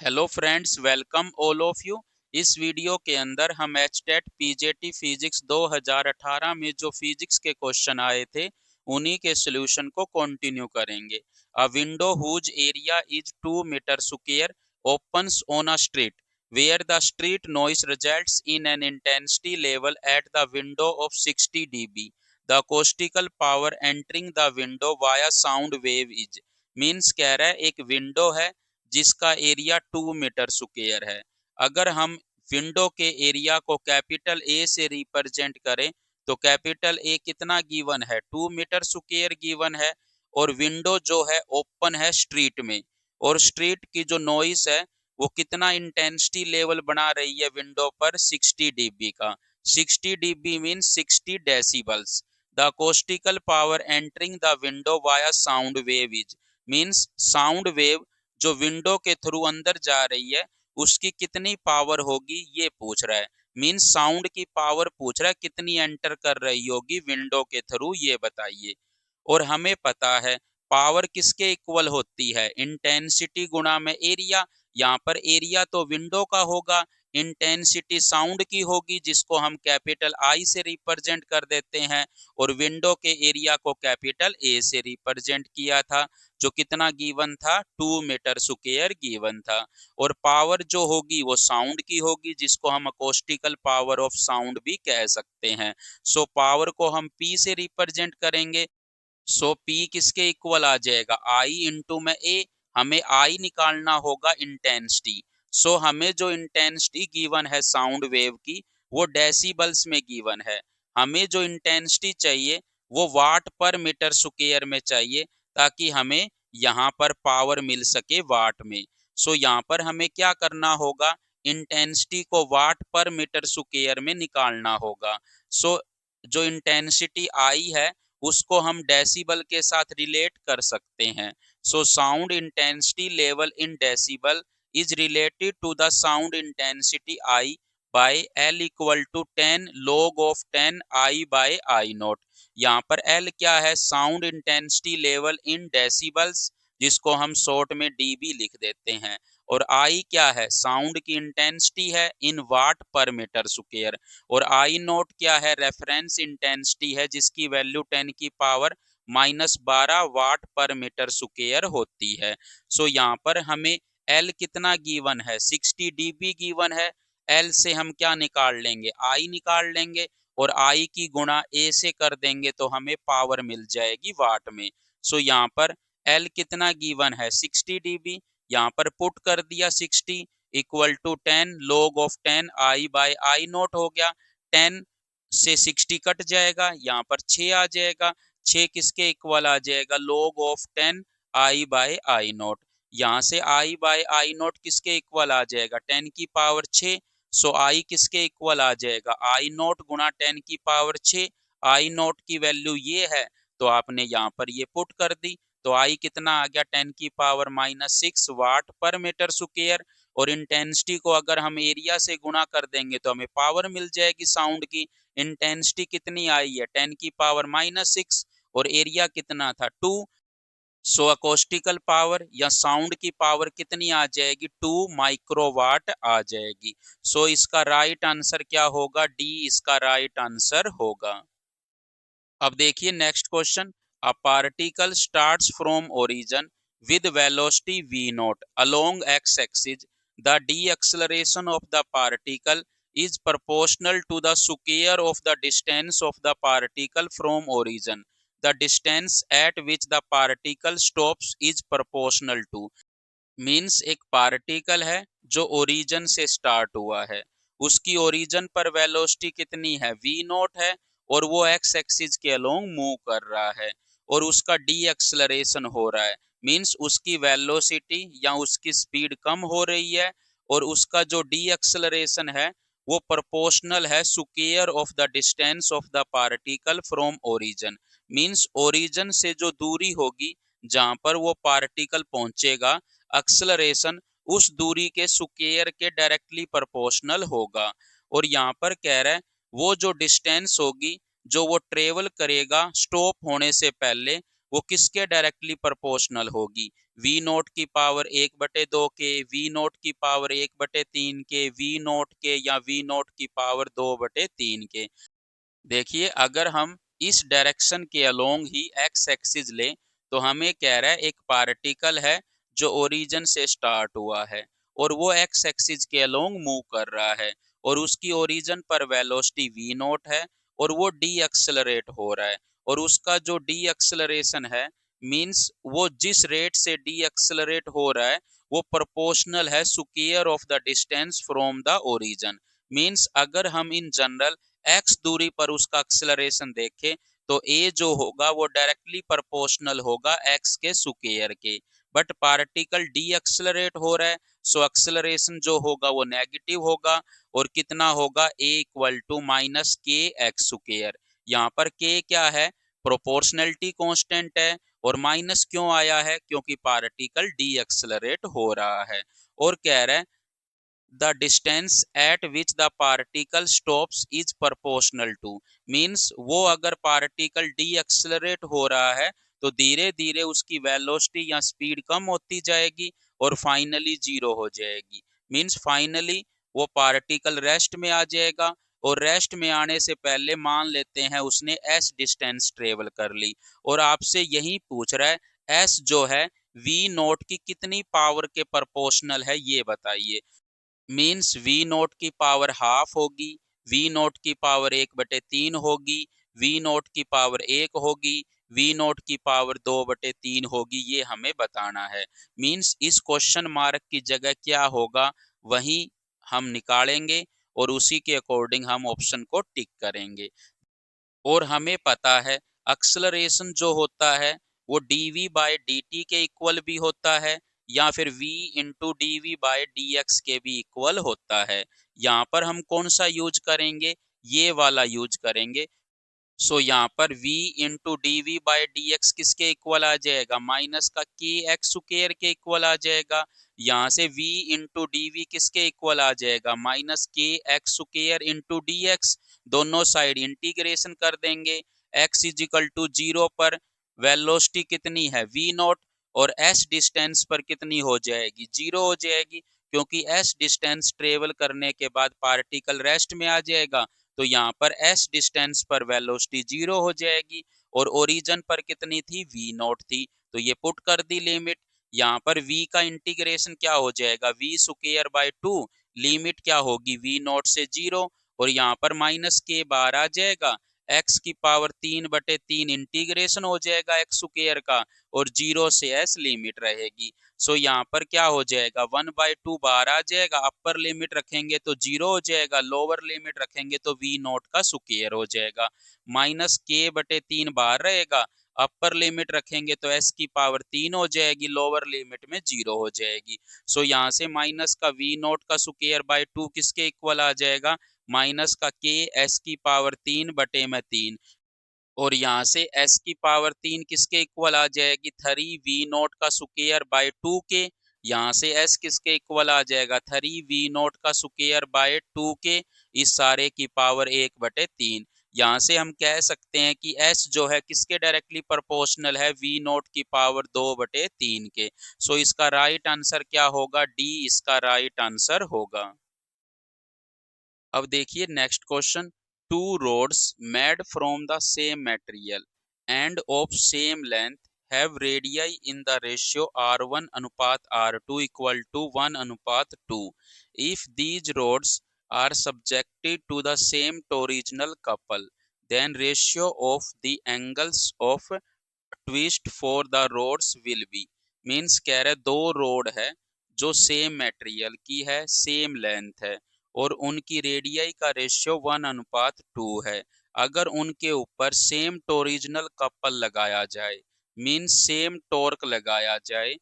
Hello friends, welcome all of you. इस video के अंदर हम एचटेट पीजेटी फिजिक्स 2018 में जो फिजिक्स के क्वेश्चन आए थे उन्हीं के सॉल्यूशन को कंटिन्यू करेंगे। A window whose area is 2 metre square opens on a street where the street noise results in an intensity level at the window of 60 dB। The acoustical power entering the window via sound wave is. Means कह रहा है एक window है जिसका area 2 metre square है। अगर हम window के एरिया को कैपिटल ए से रिप्रेजेंट करें तो कैपिटल ए कितना गिवन है, 2 मीटर स्क्वायर गिवन है। और विंडो जो है ओपन है स्ट्रीट में, और स्ट्रीट की जो नॉइस है वो कितना इंटेंसिटी लेवल बना रही है विंडो पर, 60 dB का। 60 dB mean 60 decibels. The acoustical power entering the window via sound wave is. Means sound wave जो विंडो के थ्रू अंदर जा रही है उसकी कितनी पावर होगी ये पूछ रहा है। मीन्स साउंड की पावर पूछ रहा है कितनी एंटर कर रही होगी विंडो के थ्रू, ये बताइए। और हमें पता है पावर किसके इक्वल होती है, इंटेंसिटी गुणा में एरिया। यहाँ पर एरिया तो विंडो का होगा, इंटेंसिटी साउंड की होगी जिसको हम कैपिटल आई से रिप्रेजेंट कर देते हैं, और विंडो के एरिया को कैपिटल ए से रिप्रेजेंट किया था जो कितना गिवन था, 2 मीटर स्क्वायर गिवन था। और पावर जो होगी वो साउंड की होगी जिसको हम अकोस्टिकल पावर ऑफ साउंड भी कह सकते हैं। सो पावर को हम पी से रिप्रेजेंट करेंगे। सो पी किसके इक्वल आ जाएगा, आई इंटू में ए। हमें आई निकालना होगा इंटेंसिटी। सो हमें जो इंटेंसिटी गिवन है साउंड वेव की वो डेसिबल्स में गिवन है। हमें जो इंटेंसिटी चाहिए वो वाट पर मीटर स्क्वायर में चाहिए ताकि हमें यहाँ पर पावर मिल सके वाट में। सो यहाँ पर हमें क्या करना होगा, इंटेंसिटी को वाट पर मीटर स्क्वायर में निकालना होगा। सो जो इंटेंसिटी आई है उसको हम डेसिबल के साथ रिलेट कर सकते हैं। So sound intensity level in decibel is related to the sound intensity I by L equal to 10 log of 10 I by I naught. यहाँ पर एल क्या है, sound intensity level in decibels, जिसको हम शॉर्ट में डीबी लिख देते हैं। और आई क्या है, साउंड की इंटेंसिटी है इन वाट पर मीटर स्क्वायर। और आई नोट क्या है, रेफरेंस इंटेंसिटी है जिसकी वैल्यू 10 की पावर -12 वाट पर मीटर स्क्वायर होती है। सो यहाँ पर हमें एल कितना गिवन है, 60 dB गिवन है। एल से हम क्या निकाल लेंगे, आई निकाल लेंगे, और आई की गुणा ए से कर देंगे तो हमें पावर मिल जाएगी वाट में। सो यहाँ पर एल कितना गिवन है, 60 dB। यहाँ पर पुट कर दिया 60 equal to 10 log of 10 I by I naught हो गया। 10 से 60 कट जाएगा, यहाँ पर 6 आ जाएगा। 6 किसके इक्वल आ जाएगा, log of 10 I by I naught. यहाँ से आई बाय आई नोट किसके इक्वल आ जाएगा, 10 की पावर 6। सो आई किसके इक्वल आ जाएगा, आई नोट गुणा 10 की पावर 6। आई नोट की वैल्यू ये है तो आपने यहाँ पर ये पुट कर दी तो आई कितना आ गया, 10 की पावर -6 वाट पर मीटर स्क्वायर। और इंटेंसिटी को अगर हम एरिया से गुणा कर देंगे तो हमें पावर मिल जाएगी साउंड की। इंटेंसिटी कितनी आई है, 10 की पावर -6, और एरिया कितना था, 2। सो अकोस्टिकल पावर या साउंड की पावर कितनी आ जाएगी, 2 माइक्रोवाट आ जाएगी। सो इसका राइट आंसर क्या होगा, डी इसका राइट आंसर होगा। अब देखिए next question. A particle starts from origin with velocity v not along x axis. The deceleration of the particle is proportional to the square of the distance of the particle from origin. The distance at which the particle stops is proportional to। Means एक particle है जो origin से start हुआ है, उसकी origin पर velocity कितनी है, v नॉट है, और वो एक्स एक्सिस के अलोंग मूव कर रहा है, और उसका डी एक्सलरेशन हो रहा है। मीन्स उसकी वेलोसिटी या उसकी स्पीड कम हो रही है, और उसका जो डी एक्सलरेशन है वो प्रोपोर्शनल है square of the distance of the particle from origin. Means origin से जो दूरी होगी जहां पर वो पार्टिकल पहुंचेगा, एक्सलरेशन उस दूरी के स्क्वायर के डायरेक्टली प्रोपोर्शनल होगा। और यहाँ पर कह रहा है वो जो डिस्टेंस होगी जो वो ट्रेवल करेगा स्टॉप होने से पहले, वो किसके डायरेक्टली प्रोपोर्शनल होगी, वी नोट की पावर 1/2 के, वी नोट की पावर 1/3 के, वी नोट के, या वी नोट की पावर 2/3 के। देखिए अगर हम इस डायरेक्शन के अलोंग ही एक्स एक्सिस लें तो हमें कह रहा है एक पार्टिकल है जो ओरिजिन से स्टार्ट हुआ है और वो एक्स एक्सिस के अलोंग मूव कर रहा है और उसकी ओरिजिन पर वेलोसिटी वी नोट है और वो डी एक्सेलरेट हो रहा है और उसका जो डी एक्सेलरेशन है मींस वो जिस रेट से डी एक्सेलरेट हो रहा है वो प्रोपोर्शनल है square of the distance from the origin. Means अगर हम इन जनरल एक्स दूरी पर उसका एक्सेलरेशन देखें तो ए जो होगा वो डायरेक्टली प्रोपोर्शनल होगा एक्स के स्क्वायर के। बट पार्टिकल डी एक्सेलरेट हो रहा है सो एक्सेलरेशन जो होगा वो नेगेटिव होगा और कितना होगा ए equal to minus K X square. यहाँ पर के क्या है, प्रोपोर्शनलिटी कांस्टेंट है और माइनस क्यों आया है, क्योंकि पार्टिकल डी एक्सेलरेट हो रहा है। और कह रहा है the distance at which the particle stops is proportional to, means वो अगर पार्टिकल डी एक्सेलरेट हो रहा है तो धीरे धीरे उसकी वेलोसिटी या स्पीड कम होती जाएगी और फाइनली जीरो हो जाएगी। मीन्स फाइनली वो पार्टिकल रेस्ट में आ जाएगा और रेस्ट में आने से पहले मान लेते हैं उसने एस डिस्टेंस ट्रेवल कर ली और आपसे यही पूछ रहा है एस जो है वी नोट की कितनी पावर के प्रोपोर्शनल है ये बताइए। मीन्स वी नोट की पावर हाफ होगी, वी नोट की पावर 1/3 होगी, वी नोट की पावर 1 होगी, वी नोट की पावर 2/3 होगी, ये हमें बताना है। मीन्स इस क्वेश्चन मार्क की जगह क्या होगा वही हम निकालेंगे और उसी के अकॉर्डिंग हम ऑप्शन को टिक करेंगे। और हमें पता है एक्सलरेशन जो होता है वो डीवी बाय dt के इक्वल भी होता है या फिर v into D V by D X के भी इक्वल होता है। यहाँ पर हम कौन सा यूज करेंगे, ये वाला यूज करेंगे। सो यहाँ पर v into D V by D X किसके इक्वल आ जाएगा, माइनस का के एक्स स्क्वायर के इक्वल आ जाएगा। यहाँ से v इंटू डी वी किसके इक्वल आ जाएगा, minus K X square into D X. दोनों साइड इंटीग्रेशन कर देंगे, x इजिकल टू 0 पर वेलोसिटी कितनी है v नॉट और s डिस्टेंस पर कितनी हो जाएगी, 0 हो जाएगी क्योंकि s डिस्टेंस ट्रेवल करने के बाद पार्टिकल रेस्ट में आ जाएगा तो यहाँ पर s डिस्टेंस पर वेलोसिटी 0 हो जाएगी और ओरिजिन पर कितनी थी v नॉट थी तो ये पुट कर दी लिमिट। यहाँ पर v का इंटीग्रेशन क्या हो जाएगा, v स्क्वायर बाय 2 लिमिट क्या होगी v नॉट से 0 और यहाँ पर माइनस के बाहर आ जाएगा x की पावर 3/3 इंटीग्रेशन हो जाएगा एक्स स्क्वायर का और 0 से s लिमिट रहेगी। सो यहाँ पर क्या हो जाएगा 1/2 बाहर आ जाएगा, अपर लिमिट रखेंगे तो 0 हो जाएगा, लोअर लिमिट रखेंगे तो v नॉट का स्क्वायर हो जाएगा। माइनस k/3 बाहर रहेगा, अपर लिमिट रखेंगे तो s की पावर 3 हो जाएगी, लोअर लिमिट में 0 हो जाएगी। सो यहाँ से माइनस का v नॉट का स्क्वायर बाय 2 किसके इक्वल आ जाएगा, माइनस का k s की पावर 3/3 और यहाँ से s की पावर 3 किसके इक्वल आ जाएगी, 3v नॉट का स्क्वायर बाय 2 के। यहाँ से s किसके इक्वल आ जाएगा, 3v नॉट का स्क्वायर बाय 2 के, इस सारे की पावर 1/3। यहाँ से हम कह सकते हैं कि s जो है किसके डायरेक्टली प्रोपोर्शनल है, v नॉट की पावर 2/3 के। सो इसका राइट आंसर क्या होगा, डी इसका राइट आंसर होगा। अब देखिए next question, two rods made from the same material and of same length have radii in the ratio r1 अनुपात r2 equal to 1:2। If these rods are subjected to the same torsional couple then ratio of the angles of twist for the rods will be. Means कह रहे दो road है जो same material की है, same length है और उनकी रेडियाई का रेशियो 1:2 है। अगर उनके ऊपर सेम टोरिजिनल कपल लगाया जाए मीन्स सेम टॉर्क लगाया जाए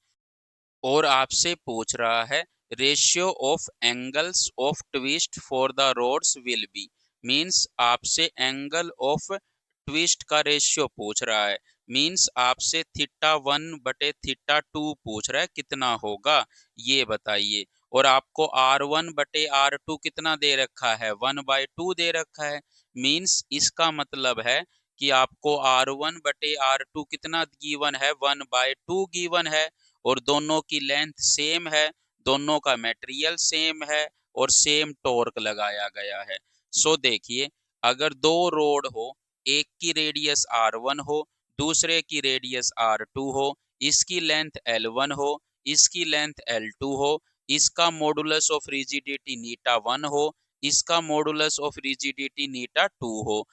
और आपसे पूछ रहा है ratio of angles of twist for the rods will be. Means आपसे एंगल ऑफ ट्विस्ट का रेशियो पूछ रहा है, मीन्स आपसे θ1/θ2 पूछ रहा है कितना होगा ये बताइए। और आपको r1/r2 कितना दे रखा है, 1/2 दे रखा है। मीन्स इसका मतलब है कि आपको R1/R2 कितना गिवन है, 1/2 गिवन है और दोनों की लेंथ सेम है, दोनों का मटेरियल सेम है और सेम टॉर्क लगाया गया है। सो देखिए, अगर दो रोड हो, एक की रेडियस R1 हो, दूसरे की रेडियस R2 हो, इसकी लेंथ L1 हो, इसकी लेंथ L2 हो, इसका मॉडुलस ऑफ रिजिडिटी नीटा 1 हो, इसका मॉडुलस ऑफ रिजिडिटी नीटा 2 हो,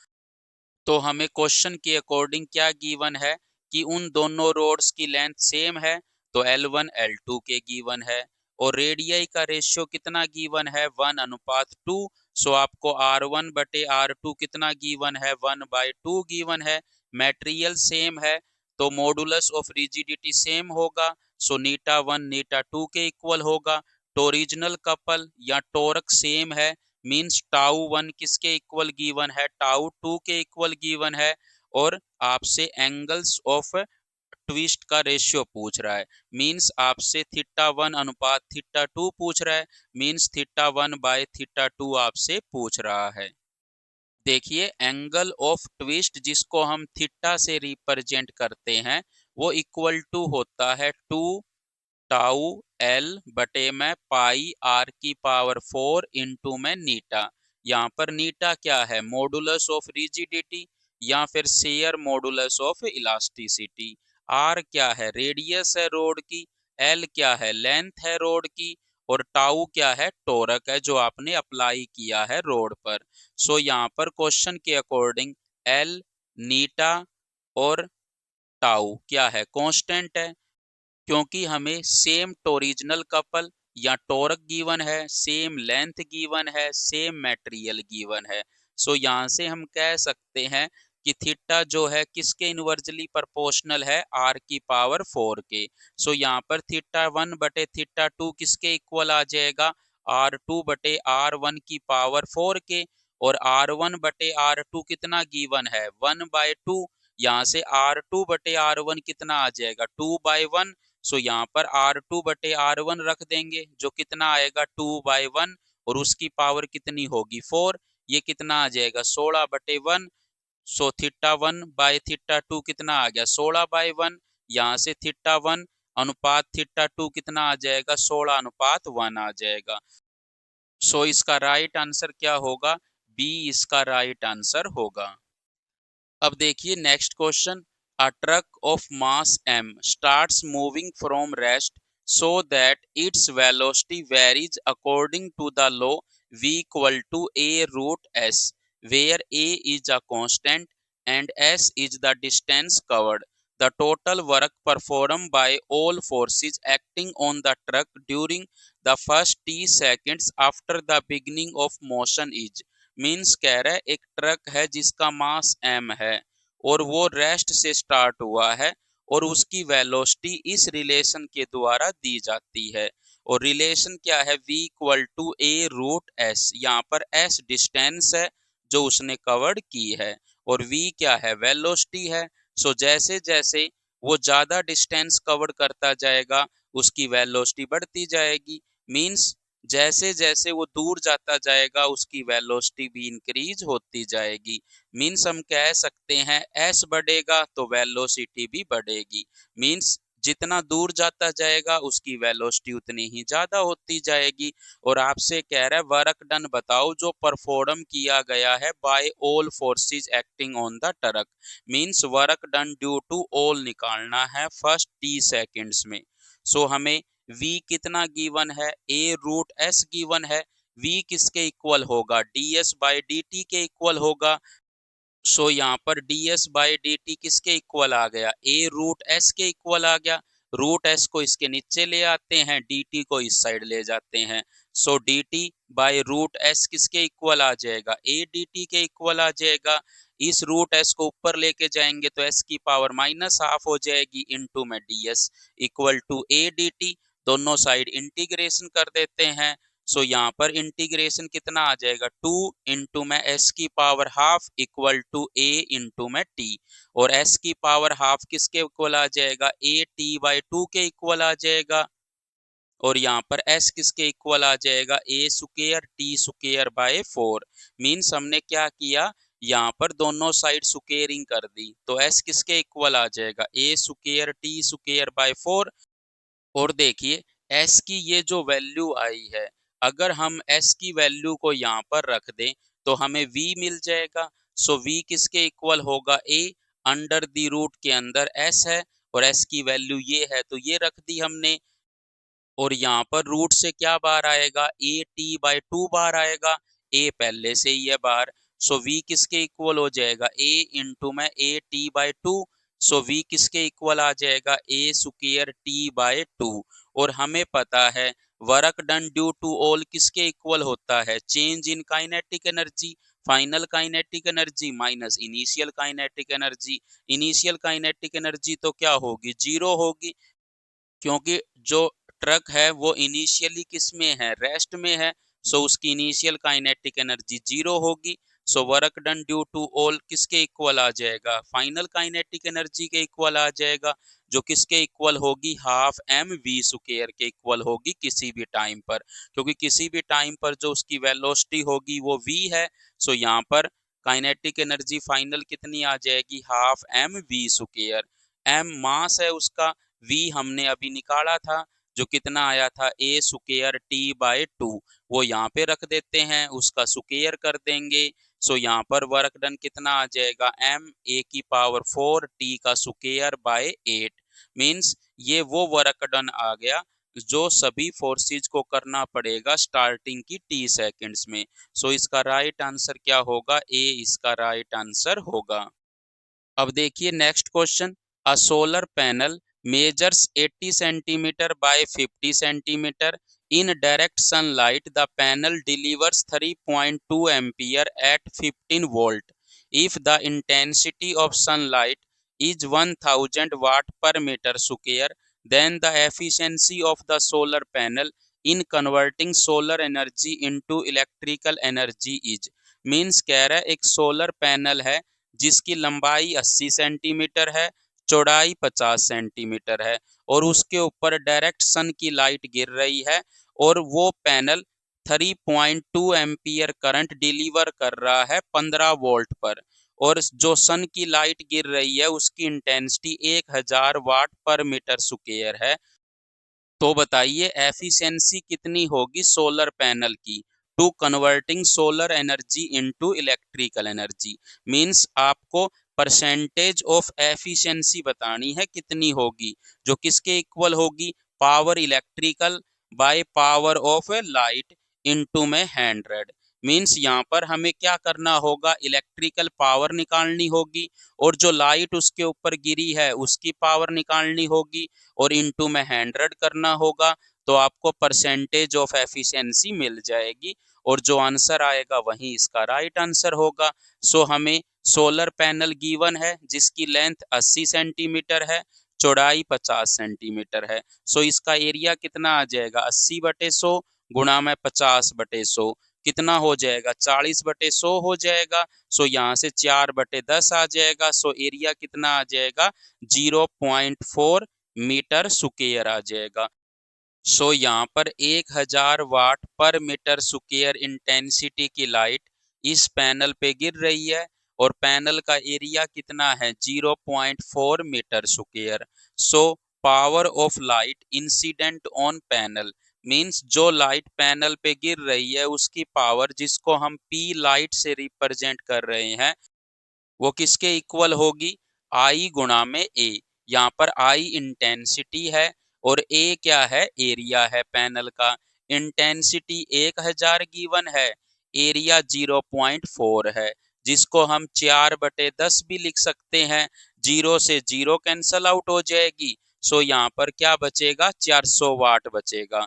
तो हमें क्वेश्चन के अकॉर्डिंग क्या गिवन है कि उन दोनों रोड्स की लेंथ सेम है, तो L1 L2 के गिवन है और रेडियस का रेशियो कितना गिवन है, 1:2। सो आपको R1/R2 कितना गिवन है, 1/2 गिवन है। मटेरियल सेम है तो मॉडुलस ऑफ रिजिडिटी सेम होगा, सो नीटा 1 नीटा 2 के इक्वल होगा। टोरिजिनल कपल या टोरक सेम है, मीन्स टाउ 1 किसके इक्वल गिवन है, टाउ 2 के इक्वल गिवन है। और आपसे एंगल्स ऑफ ट्विस्ट का रेशियो पूछ रहा है, मीन्स आपसे θ1/θ2 पूछ रहा है, मीन्स θ1/θ2 आपसे पूछ रहा है। देखिए, एंगल ऑफ ट्विस्ट जिसको हम थीटा से रिप्रेजेंट करते हैं वो इक्वल टू होता है 2 टाउ एल बटे में पाई r⁴ इंटू में नीटा। यहाँ पर नीटा क्या है, मॉडुलस ऑफ रिजिडिटी या फिर shear modulus of elasticity. R क्या है, रेडियस है रोड की, एल क्या है, लेंथ है रोड की, और टाउ क्या है, टोरक है जो आपने अप्लाई किया है रोड पर। सो यहाँ पर क्वेश्चन के अकॉर्डिंग एल, नीटा और टाउ क्या है, कांस्टेंट है, क्योंकि हमें सेम टोरिजिनल कपल या टोरक गिवन है, सेम लेंथ गिवन है, सेम मटेरियल गिवन है। सो यहाँ से हम कह सकते हैं कि थीटा जो है किसके इनवर्जली प्रोपोर्शनल है, r⁴ के। सो यहाँ पर θ1/θ2 किसके इक्वल आ जाएगा, R2/R1⁴ के। और R1/R2 कितना गिवन है, 1/2। यहाँ से R2/R1 कितना आ जाएगा, 2/1। सो यहाँ पर R2/R1 रख देंगे जो कितना आएगा 2/1 और उसकी पावर कितनी होगी 4, ये कितना आ जाएगा 16/1। सो θ1/θ2 कितना आ गया 16/1। यहाँ से θ1:θ2 कितना आ जाएगा 16:1 आ जाएगा। सो इसका राइट आंसर क्या होगा, बी इसका राइट आंसर होगा। अब देखिए next question, a truck of mass m starts moving from rest so that its velocity varies according to the law v equal to a root s, where a is a constant and s is the distance covered. The total work performed by all forces acting on the truck during the first t seconds after the beginning of motion is, means कह रहा है एक truck है जिसका मास m है और वो rest से स्टार्ट हुआ है और उसकी वेलोसिटी इस रिलेशन के द्वारा दी जाती है। और रिलेशन क्या है, v = a√s। यहाँ पर s डिस्टेंस है जो उसने कवर्ड की है और v क्या है, वेलोसिटी है। सो जैसे जैसे वो ज्यादा डिस्टेंस कवर करता जाएगा उसकी वेलोसिटी बढ़ती जाएगी, मीन्स जैसे जैसे वो दूर जाता जाएगा उसकी वेलोसिटी भी इंक्रीज होती जाएगी। मीन्स हम कह सकते हैं एस बढ़ेगा तो वेलोसिटी भी बढ़ेगी, मीन्स जितना दूर जाता जाएगा उसकी वेलोसिटी उतनी ही ज्यादा होती जाएगी। और आपसे कह रहा है वर्क डन बताओ जो परफॉर्म किया गया है by all forces acting on the truck, means work done due to all निकालना है फर्स्ट टी सेकेंड्स में। सो हमें v कितना गिवन है, a√s गिवन है, v किसके इक्वल होगा, ds/dt के इक्वल होगा। सो यहाँ पर ds/dt किसके इक्वल आ गया, a√s के इक्वल आ गया। रूट एस को इसके नीचे ले आते हैं, dt को इस साइड ले जाते हैं। सो dt/√s किसके इक्वल आ जाएगा, a dt के इक्वल आ जाएगा। इस रूट एस को ऊपर लेके जाएंगे तो s की पावर -½ हो जाएगी इंटू में ds equal to a dt। दोनों साइड इंटीग्रेशन कर देते हैं। सो यहाँ पर इंटीग्रेशन कितना आ जाएगा, 2 इंटू में s की power ½ equal to a into में t। और s की पावर ½ किसके इक्वल आ जाएगा, a t/2 के इक्वल आ जाएगा। और यहाँ पर s किसके इक्वल आ जाएगा, a² t² बाय 4। मीन्स हमने क्या किया, यहाँ पर दोनों साइड स्क्वेयरिंग कर दी तो s किसके इक्वल आ जाएगा, a square t square by 4। और देखिए s की ये जो वैल्यू आई है, अगर हम s की वैल्यू को यहाँ पर रख दें तो हमें v मिल जाएगा। सो v किसके इक्वल होगा, a अंडर द रूट के अंदर s है और s की वैल्यू ये है तो ये रख दी हमने। और यहाँ पर रूट से क्या बार आएगा, ए टी बाई 2 बार आएगा, ए पहले से ही है बार। सो v किसके इक्वल हो जाएगा, a इंटू में A T by 2। So v किसके इक्वल आ जाएगा, a स्क्वेयर टी बाई 2। और हमें पता है work done due to all किसके इक्वल होता है, change in kinetic energy, final kinetic energy minus initial kinetic energy. Initial kinetic energy तो क्या होगी, जीरो होगी, क्योंकि जो ट्रक है वो इनिशियली किस में है, रेस्ट में है। सो उसकी इनिशियल काइनेटिक एनर्जी जीरो होगी। So work done due to all किसके इक्वल आ जाएगा, फाइनल काइनेटिक एनर्जी के इक्वल आ जाएगा, जो किसके इक्वल होगी, हाफ एम वी स्क्वायर के इक्वल होगी किसी भी टाइम पर, क्योंकि किसी भी टाइम पर जो उसकी वेलोसिटी होगी वो वी है। सो यहाँ पर काइनेटिक एनर्जी फाइनल कितनी आ जाएगी, half M V square. M mass है उसका, v हमने अभी निकाला था जो कितना आया था, a स्क्वायर टी बाई 2। वो यहाँ पे रख देते हैं, उसका स्क्वायर कर देंगे। सो यहाँ पर वर्क डन कितना आ जाएगा, m a की पावर 4 t का स्क्वायर बाय 8। मीन्स ये वो वर्क डन आ गया जो सभी फोर्सेज को करना पड़ेगा स्टार्टिंग की t सेकेंड्स में। सो इसका राइट आंसर क्या होगा, a इसका राइट आंसर होगा। अब देखिए next question, a solar panel measures 80 centimetre by 50 centimetre in direct sunlight, the panel delivers 3.2 ampere at 15 volt. If the intensity of sunlight is 1000 watt per meter square, then the efficiency of the solar panel in converting solar energy into electrical energy is। Means कह रहा है एक solar panel है जिसकी लंबाई 80 centimetre है, चौड़ाई 50 centimetre है, और उसके ऊपर डायरेक्ट सन की लाइट गिर रही है, और वो पैनल 3.2 एम्पियर करंट डिलीवर कर रहा है 15 वोल्ट पर, और जो सन की लाइट गिर रही है उसकी इंटेंसिटी 1000 वाट पर मीटर स्क्वायर है। तो बताइए एफिशिएंसी कितनी होगी सोलर पैनल की, to converting solar energy into electrical energy. Means आपको परसेंटेज ऑफ एफिशिएंसी बतानी है कितनी होगी, जो किसके इक्वल होगी, power electrical by power of light into में 100। मींस यहाँ पर हमें क्या करना होगा, इलेक्ट्रिकल पावर निकालनी होगी, और जो लाइट उसके ऊपर गिरी है उसकी पावर निकालनी होगी, और इनटू में 100 करना होगा, तो आपको परसेंटेज ऑफ एफिशिएंसी मिल जाएगी, और जो आंसर आएगा वही इसका राइट आंसर होगा। सो हमें सोलर पैनल गिवन है जिसकी लेंथ 80 सेंटीमीटर है, चौड़ाई 50 सेंटीमीटर है। सो इसका एरिया कितना आ जाएगा, 80/100 गुणा में 50/100 कितना हो जाएगा, 40/100 हो जाएगा। सो यहाँ से 4/10 आ जाएगा। सो एरिया कितना आ जाएगा, 0.4 मीटर स्क्वायर आ जाएगा। सो यहाँ पर 1000 वाट पर मीटर स्क्वायर इंटेंसिटी की लाइट इस पैनल पे गिर रही है, और पैनल का एरिया कितना है, 0.4 metre square. So power of light incident on panel, means जो लाइट पैनल पे गिर रही है उसकी पावर, जिसको हम पी लाइट से रिप्रेजेंट कर रहे हैं, वो किसके इक्वल होगी, आई गुणा में ए। यहाँ पर आई इंटेंसिटी है और ए क्या है, एरिया है पैनल का। इंटेंसिटी 1000 गिवन है, एरिया 0.4 है, जिसको हम 4/10 भी लिख सकते हैं। जीरो से जीरो कैंसल आउट हो जाएगी। सो यहाँ पर क्या बचेगा, 400 वाट बचेगा।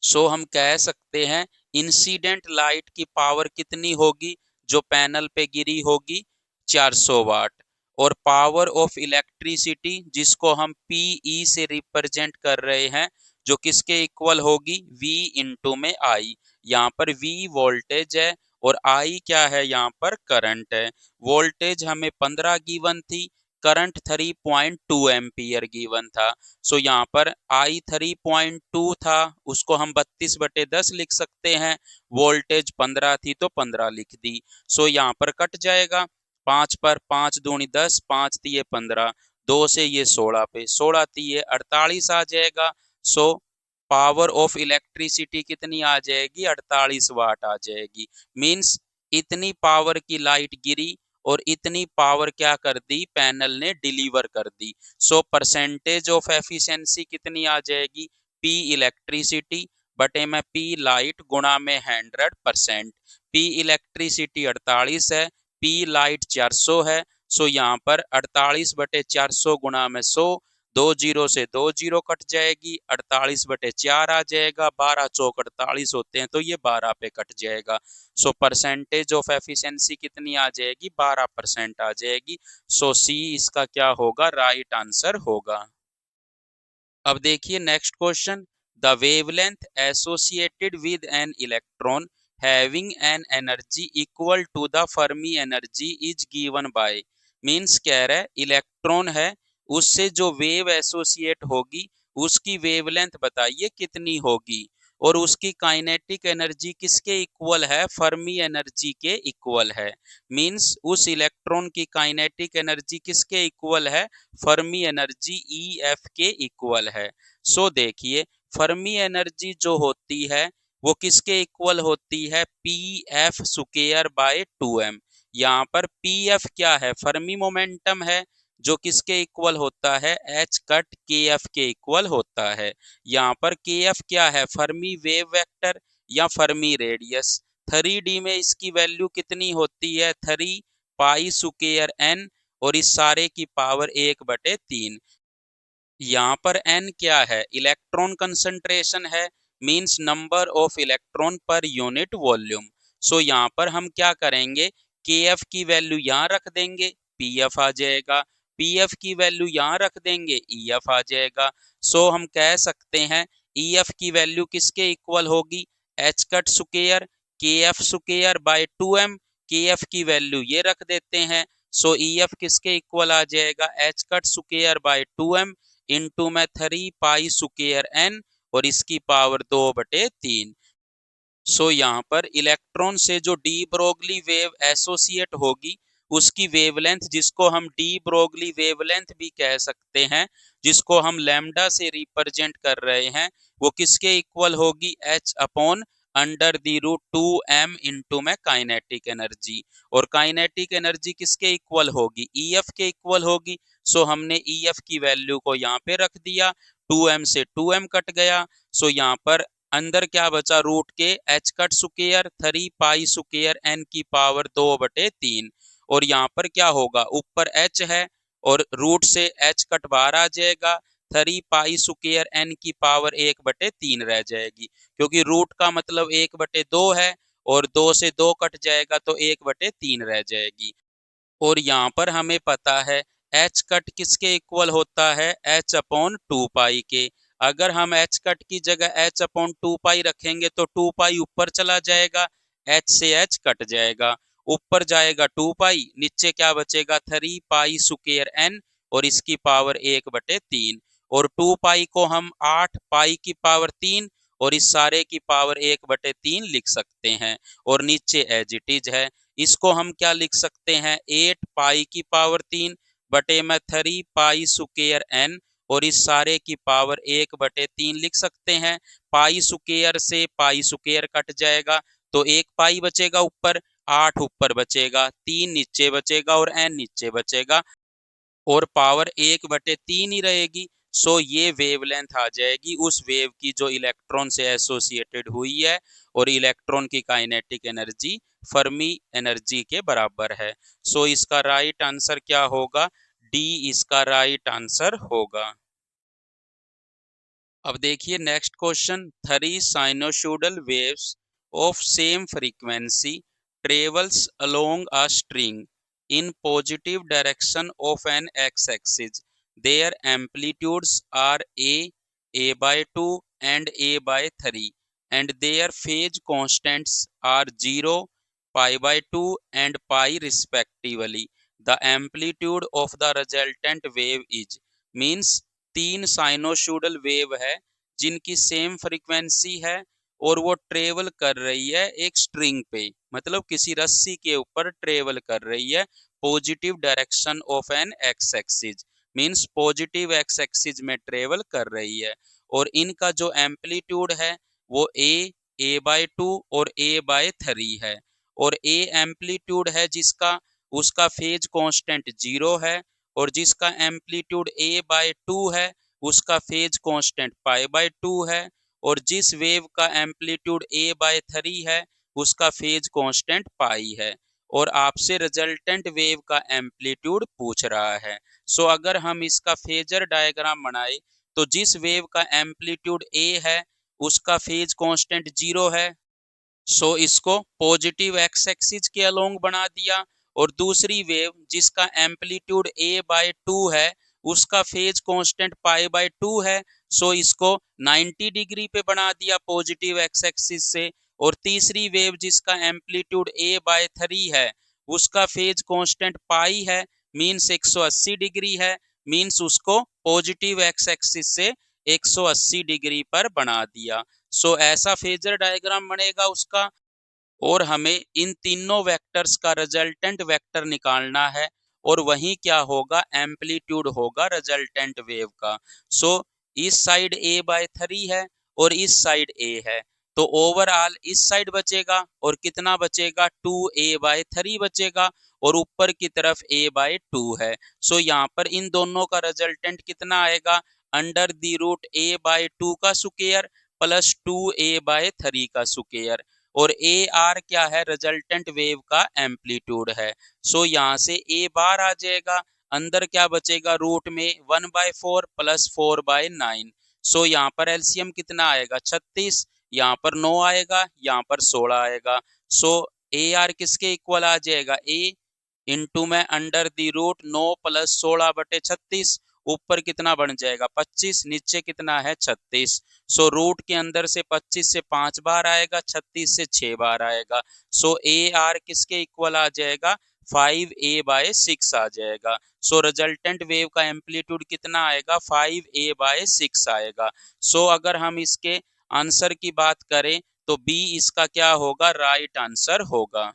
सो हम कह सकते हैं इंसिडेंट लाइट की पावर कितनी होगी जो पैनल पे गिरी होगी, 400 वाट। और पावर ऑफ इलेक्ट्रिसिटी जिसको हम पीई से रिप्रेजेंट कर रहे हैं, जो किसके इक्वल होगी, V इंटू में आई। यहाँ पर V वोल्टेज है और I क्या है, यहाँ पर करंट है। वोल्टेज हमें 15 गिवन थी, करंट 3.2 एम्पियर गिवन था। सो यहाँ पर I 3.2 था, उसको हम 32/10 लिख सकते हैं। वोल्टेज 15 थी तो 15 लिख दी। सो यहाँ पर कट जाएगा, 5 पर 5 दूनी 10, 5 तिये 15, 2 से ये 16 पे, 16 तिये 48 आ जाएगा। सो पावर ऑफ इलेक्ट्रिसिटी कितनी आ जाएगी? 48 वाट आ जाएगी। मीन्स इतनी पावर की लाइट गिरी और इतनी पावर क्या कर दी? पैनल ने डिलीवर कर दी। सो परसेंटेज ऑफ एफिशिएंसी कितनी आ जाएगी? P इलेक्ट्रिसिटी बटे में P लाइट गुणा में 100%। P इलेक्ट्रिसिटी 48 है, P लाइट 400 है। सो यहाँ पर 48/400 गुणा में 100, 2 जीरो से 2 जीरो कट जाएगी, 48/4 आ जाएगा, 12 चौक 48 होते हैं तो ये 12 पे कट जाएगा। सो परसेंटेज ऑफ एफिशिएंसी कितनी आ जाएगी? 12% आ जाएगी। सो सी इसका क्या होगा? राइट आंसर होगा। अब देखिए next question, the wavelength associated with an electron having an energy equal to the Fermi energy is given by. Means कह रहा है इलेक्ट्रॉन है, उससे जो वेव एसोसिएट होगी उसकी वेवलेंथ बताइए कितनी होगी, और उसकी काइनेटिक एनर्जी किसके इक्वल है? फर्मी एनर्जी के इक्वल है। मीन्स उस इलेक्ट्रॉन की काइनेटिक एनर्जी किसके इक्वल है? फर्मी एनर्जी EF के इक्वल है। सो देखिए फर्मी एनर्जी जो होती है वो किसके इक्वल होती है? PF square by 2m। यहाँ पर PF क्या है? फर्मी मोमेंटम है, जो किसके इक्वल होता है? H कट KF के इक्वल होता है। यहाँ पर KF क्या है? फर्मी वेव वेक्टर या फर्मी रेडियस। 3D में इसकी वैल्यू कितनी होती है? 3 पाई स्क्वायर n, और इस सारे की पावर 1/3। यहाँ पर n क्या है? इलेक्ट्रॉन कंसंट्रेशन है, means number of electron per unit volume. So यहाँ पर हम क्या करेंगे? KF की वैल्यू यहाँ रख देंगे, PF आ जाएगा। PF की वैल्यू यहाँ रख देंगे, EF आ जाएगा। सो हम कह सकते हैं EF की वैल्यू किसके इक्वल होगी? H cut square KF square by 2m। KF की वैल्यू ये रख देते हैं। सो EF किसके इक्वल आ जाएगा? H cut square by 2m into में 3 पाई स्क्वायर n, और इसकी पावर 2/3। सो यहाँ पर इलेक्ट्रॉन से जो डी ब्रोगली वेव एसोसिएट होगी उसकी वेवलेंथ, जिसको हम डी ब्रोगली वेवलेंथ भी कह सकते हैं, जिसको हम लैम्डा से रिप्रेजेंट कर रहे हैं, वो किसके इक्वल होगी? H upon under the root 2m into में काइनेटिक एनर्जी। और काइनेटिक एनर्जी किसके इक्वल होगी? EF के इक्वल होगी। सो हमने EF की वैल्यू को यहाँ पे रख दिया, 2m से 2m कट गया। सो यहाँ पर अंदर क्या बचा? रूट के H cut square 3 pi square n की पावर 2/3। और यहाँ पर क्या होगा? ऊपर H है और रूट से H कट बाहर आ जाएगा, 3 पाई स्क्वायर n की पावर 1/3 रह जाएगी, क्योंकि रूट का मतलब 1/2 है, और 2 से 2 कट जाएगा तो 1/3 रह जाएगी। और यहाँ पर हमें पता है H कट किसके इक्वल होता है? H अपॉन 2 पाई के। अगर हम H कट की जगह H अपॉन 2 पाई रखेंगे तो 2 पाई ऊपर चला जाएगा, H से H कट जाएगा, ऊपर जाएगा 2 पाई, नीचे क्या बचेगा? 3 पाई स्क्वायर n, और इसकी पावर 1/3। और 2 पाई को हम 8 पाई की पावर 3 और इस सारे की पावर 1/3 लिख सकते हैं, और नीचे एज इट इज है। इसको हम क्या लिख सकते हैं? 8 पाई की पावर 3 बटे में 3 पाई स्क्वायर n, और इस सारे की पावर 1/3 लिख सकते हैं। पाई स्क्वायर से पाई स्क्वायर कट जाएगा तो 1 पाई बचेगा ऊपर, 8 ऊपर बचेगा, 3 नीचे बचेगा और n नीचे बचेगा, और पावर 1/3 ही रहेगी। सो ये वेवलेंथ आ जाएगी उस वेव की जो इलेक्ट्रॉन से एसोसिएटेड हुई है, और इलेक्ट्रॉन की काइनेटिक एनर्जी फर्मी एनर्जी के बराबर है। सो इसका राइट आंसर क्या होगा? डी इसका राइट आंसर होगा। अब देखिए next question, 3 sinusoidal waves of same frequency travels along a string in positive direction of an x-axis. Their amplitudes are a by 2 and a by 3, and their phase constants are 0, pi by 2 and pi respectively. The amplitude of the resultant wave is, means 3 sinusoidal wave है जिनकी same frequency है और वो travel कर रही है एक string पे, मतलब किसी रस्सी के ऊपर ट्रेवल कर रही है positive direction of an X axis, means positive X axis में ट्रेवल कर रही है। और इनका जो एम्पलीट्यूड है वो a/2 और a/3 है। और a एम्पलीट्यूड है जिसका, उसका फेज कांस्टेंट 0 है, और जिसका एम्पलीट्यूड a/2 है उसका फेज कांस्टेंट π/2 है, और जिस वेव का एम्पलीट्यूड a/3 है उसका फेज कांस्टेंट पाई है। और आपसे रिजल्टेंट वेव का एम्पलीट्यूड पूछ रहा है। सो अगर हम इसका फेजर डायग्राम बनाए तो जिस वेव का एम्पलीट्यूड a है उसका फेज कांस्टेंट 0 है, सो इसको पॉजिटिव एक्स एक्सिस के अलोंग बना दिया। और दूसरी वेव जिसका एम्पलीट्यूड a/2 है उसका फेज कांस्टेंट π/2 है, सो इसको 90 डिग्री पे बना दिया पॉजिटिव एक्स एक्सिस से। और तीसरी वेव जिसका एम्पलीट्यूड a/3 है उसका फेज कांस्टेंट पाई है, मीन्स 180 डिग्री है, मीन्स उसको पॉजिटिव एक्स एक्सिस से 180 डिग्री पर बना दिया। सो ऐसा फेजर डायग्राम बनेगा उसका। और हमें इन तीनों वेक्टर्स का रिजल्टेंट वेक्टर निकालना है, और वही क्या होगा, एम्पलीट्यूड होगा रिजल्टेंट वेव का। सो इस साइड a/3 है और इस साइड a है, तो ओवरऑल इस साइड बचेगा और कितना बचेगा, 2a/3 बचेगा, और ऊपर की तरफ a/2 है। सो यहाँ पर इन दोनों का रिजल्टेंट कितना आएगा, √a/2 का स्क्वायर प्लस 2a/3 का स्क्वायर। और ए आर क्या है, रिजल्टेंट वेव का एम्पलीट्यूड है। सो यहाँ से ए बार आ जाएगा, अंदर क्या बचेगा, रूट में 1/4 प्लस 4/9। सो यहाँ पर एलसीएम कितना आएगा, 36, यहाँ पर 9 आएगा, यहाँ पर 16 आएगा। सो ए आर किसके इक्वल आ जाएगा, ए इंटू में √9 प्लस 16/36, ऊपर कितना बन जाएगा 25, नीचे कितना है 36। सो रूट के अंदर से 25 से 5 बार आएगा, 36 से 6 बार आएगा। सो ए आर किसके इक्वल आ जाएगा, 5a/6 आ जाएगा। सो रिजल्टेंट वेव का एम्पलीट्यूड कितना आएगा, 5a/6 आएगा। सो अगर हम इसके आंसर की बात करें तो बी इसका क्या होगा, राइट आंसर होगा।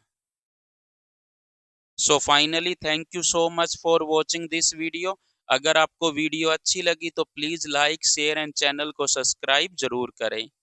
So finally thank you so much for watching this video. अगर आपको वीडियो अच्छी लगी तो please like share and channel को सब्सक्राइब जरूर करें।